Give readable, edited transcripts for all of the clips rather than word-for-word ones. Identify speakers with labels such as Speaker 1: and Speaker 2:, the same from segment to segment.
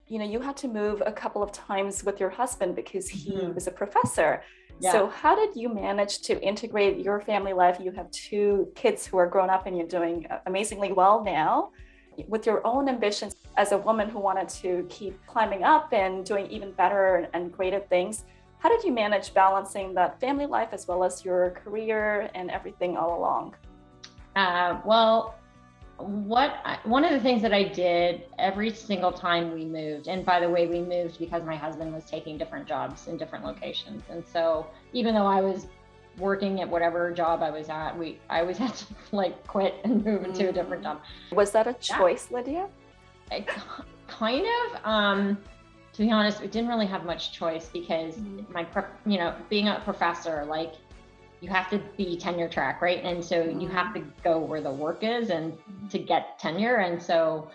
Speaker 1: you had to move a couple of times with your husband because he
Speaker 2: Mhm.
Speaker 1: was a professor.
Speaker 2: Yeah.
Speaker 1: So how did you manage to integrate your family life? You have two kids who are grown up and you're doing amazingly well now with your own ambitions as a woman who wanted to keep climbing up and doing even better and greater things. How did you manage balancing that family life as well as your career and everything all along?
Speaker 2: Well, one of the things that I did every single time we moved, and by the way, we moved because my husband was taking different jobs in different locations. And so even though I was working at whatever job I was at, I always had to like quit and move into a different job.
Speaker 1: Was that a choice, Lydia?
Speaker 2: Kind of. To be honest, we didn't really have much choice because being a professor, like you have to be tenure track, right? And so you have to go where the work is and to get tenure. And so,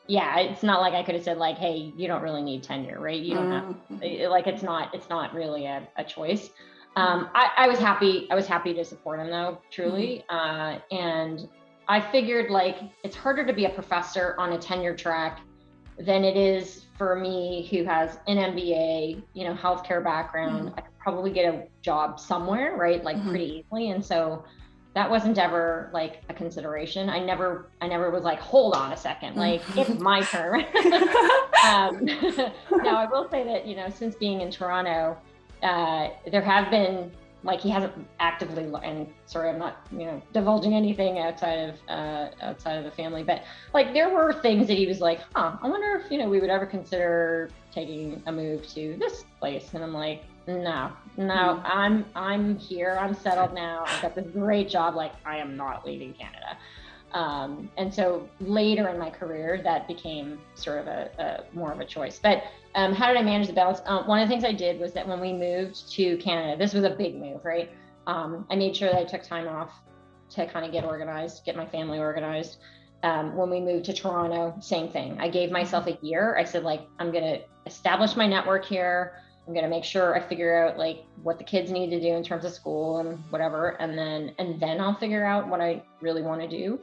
Speaker 2: yeah, it's not like I could have said like, hey, you don't really need tenure, right? You don't have, like, it's not really a choice. I was happy to support him though, truly. And I figured like, it's harder to be a professor on a tenure track than it is for me who has an MBA, healthcare background. I could probably get a job somewhere, right? Like pretty easily. And so that wasn't ever like a consideration. I never was like, hold on a second, like it's my turn. Now I will say that, since being in Toronto, there have been, like, he hasn't actively, and sorry, I'm not, divulging anything outside of the family, but like there were things that he was like, I wonder if, we would ever consider taking a move to this place. And I'm like, no, I'm here. I'm settled now. I've got this great job. Like, I am not leaving Canada. And so later in my career, that became sort of a more of a choice. But how did I manage the balance? One of the things I did was that when we moved to Canada, this was a big move, right? I made sure that I took time off to kind of get organized, get my family organized. When we moved to Toronto, same thing. I gave myself a year. I said, like, I'm going to establish my network here. I'm going to make sure I figure out like what the kids need to do in terms of school and whatever. And then I'll figure out what I really want to do.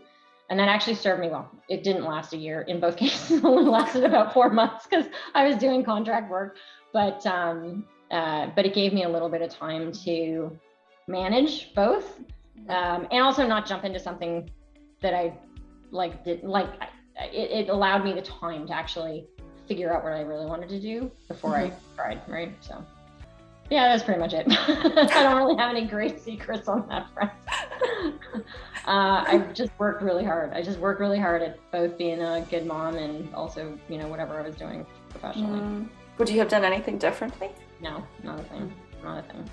Speaker 2: And that actually served me well. It didn't last a year. In both cases, it only lasted about 4 months because I was doing contract work. But it gave me a little bit of time to manage both, and also not jump into something that I it allowed me the time to actually figure out what I really wanted to do before I tried, right? So yeah, that's pretty much it. I don't really have any great secrets on that front. I just worked really hard. I just worked really hard at both being a good mom and also, whatever I was doing professionally.
Speaker 1: Would you have done anything differently?
Speaker 2: No, not a thing.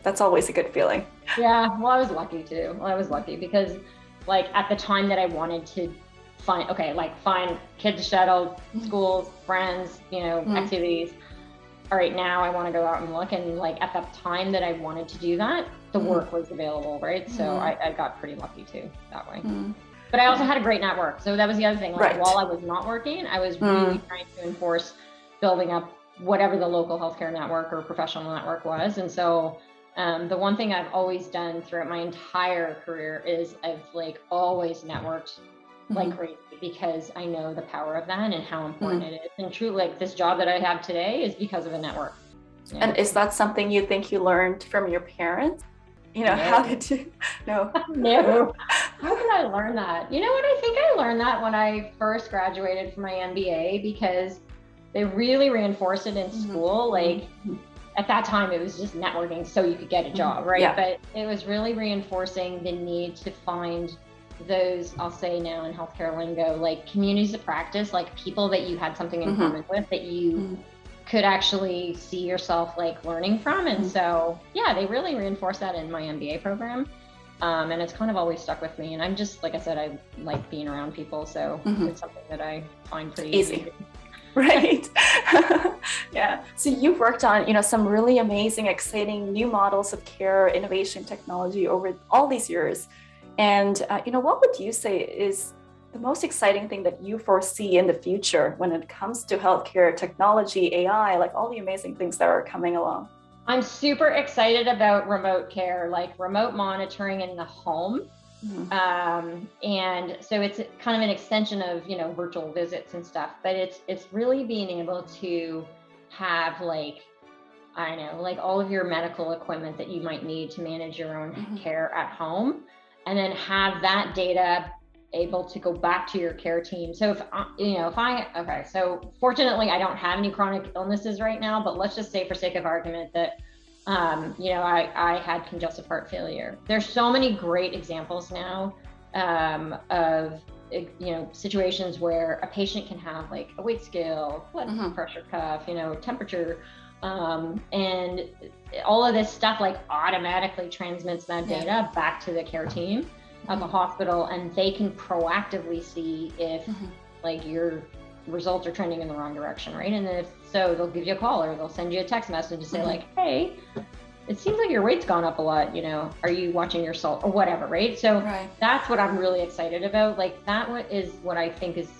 Speaker 1: That's always a good feeling.
Speaker 2: Yeah, well, I was lucky too. I was lucky because like at the time that I wanted to find kids shuttle, schools, friends, activities. All right, now I want to go out and look, and like at the time that I wanted to do that, the work was available, right? So I got pretty lucky too that way. But I also had a great network. So that was the other thing. Like while I was not working, I was really trying to enforce building up whatever the local healthcare network or professional network was. And so the one thing I've always done throughout my entire career is I've like always networked like crazy, because I know the power of that and how important it is. And truly, like this job that I have today is because of a network.
Speaker 1: Yeah. And is that something you think you learned from your parents?
Speaker 2: No.
Speaker 1: How did you? No.
Speaker 2: No. How did I learn that? You know what? I think I learned that when I first graduated from my MBA, because they really reinforced it in school. Like at that time, it was just networking so you could get a job, right?
Speaker 1: Yeah.
Speaker 2: But it was really reinforcing the need to find those, I'll say now in healthcare lingo, like communities of practice, like people that you had something in common with, that you could actually see yourself like learning from. And so, yeah, they really reinforced that in my MBA program. And it's kind of always stuck with me. And I'm just, like I said, I like being around people. So it's something that I find pretty easy.
Speaker 1: Right. Yeah. So you've worked on, some really amazing, exciting new models of care, innovation, technology over all these years. And, what would you say is the most exciting thing that you foresee in the future when it comes to healthcare, technology, AI, like all the amazing things that are coming along?
Speaker 2: I'm super excited about remote care, like remote monitoring in the home. And so it's kind of an extension of, virtual visits and stuff, but it's really being able to have like, I don't know, like all of your medical equipment that you might need to manage your own care at home, and then have that data able to go back to your care team. So so fortunately I don't have any chronic illnesses right now, but let's just say for sake of argument that, I had congestive heart failure. There's so many great examples now of, situations where a patient can have like a weight scale, blood pressure cuff, temperature, and all of this stuff like automatically transmits that data back to the care team at the hospital, and they can proactively see if like your results are trending in the wrong direction, right? And if so, they'll give you a call or they'll send you a text message to say like, hey, it seems like your weight's gone up a lot, are you watching your salt or whatever, right? So that's what I'm really excited about. Like that is what I think is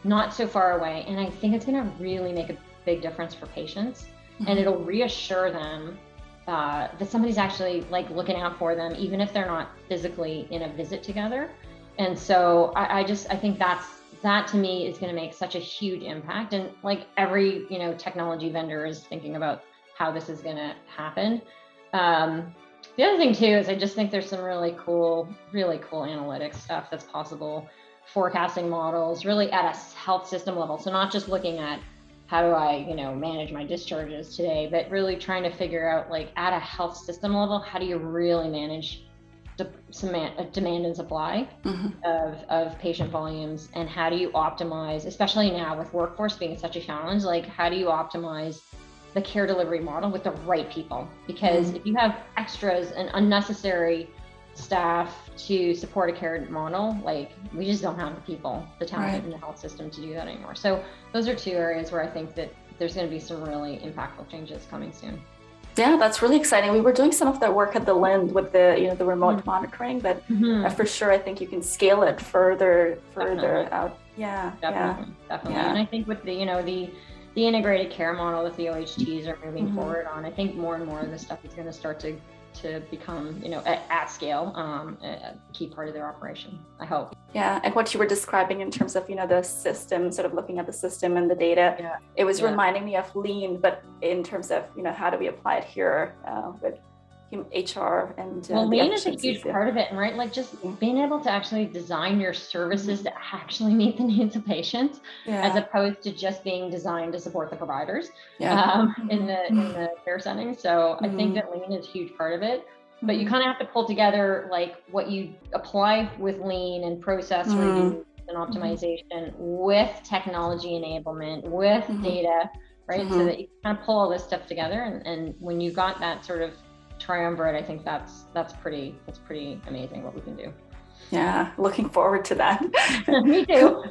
Speaker 2: not so far away, and I think it's going to really make a big difference for patients, and it'll reassure them that somebody's actually like looking out for them, even if they're not physically in a visit together. And so I think that to me is going to make such a huge impact. And like every, technology vendor is thinking about how this is going to happen. The other thing too, is I just think there's some really cool analytics stuff that's possible, forecasting models really at a health system level. So not just looking at how do I, manage my discharges today, but really trying to figure out like at a health system level, how do you really manage demand and supply of patient volumes, and how do you optimize, especially now with workforce being such a challenge, like how do you optimize the care delivery model with the right people? Because if you have extras and unnecessary staff to support a care model, like we just don't have the people, the talent in the health system to do that anymore. So those are two areas where I think that there's going to be some really impactful changes coming soon.
Speaker 1: Yeah, that's really exciting. We were doing some of that work at the Lind with the the remote monitoring, but for sure I think you can scale it further out. Yeah,
Speaker 2: definitely. Yeah. And I think with the integrated care model that the OHTs are moving forward on, I think more and more of this stuff is going to start to become, at scale, a key part of their operation, I hope.
Speaker 1: Yeah, and what you were describing in terms of, the system, sort of looking at the system and the data, it was reminding me of Lean, but in terms of, how do we apply it here with HR and
Speaker 2: Lean is a huge part of it, right? Like just being able to actually design your services to actually meet the needs of patients, as opposed to just being designed to support the providers in the care setting. So I think that Lean is a huge part of it, but you kind of have to pull together like what you apply with Lean and process review and optimization with technology enablement, with data, right? So that you kind of pull all this stuff together, and when you got that sort of triumvirate, I think that's pretty amazing what we can do.
Speaker 1: Yeah, looking forward to that.
Speaker 2: Me too.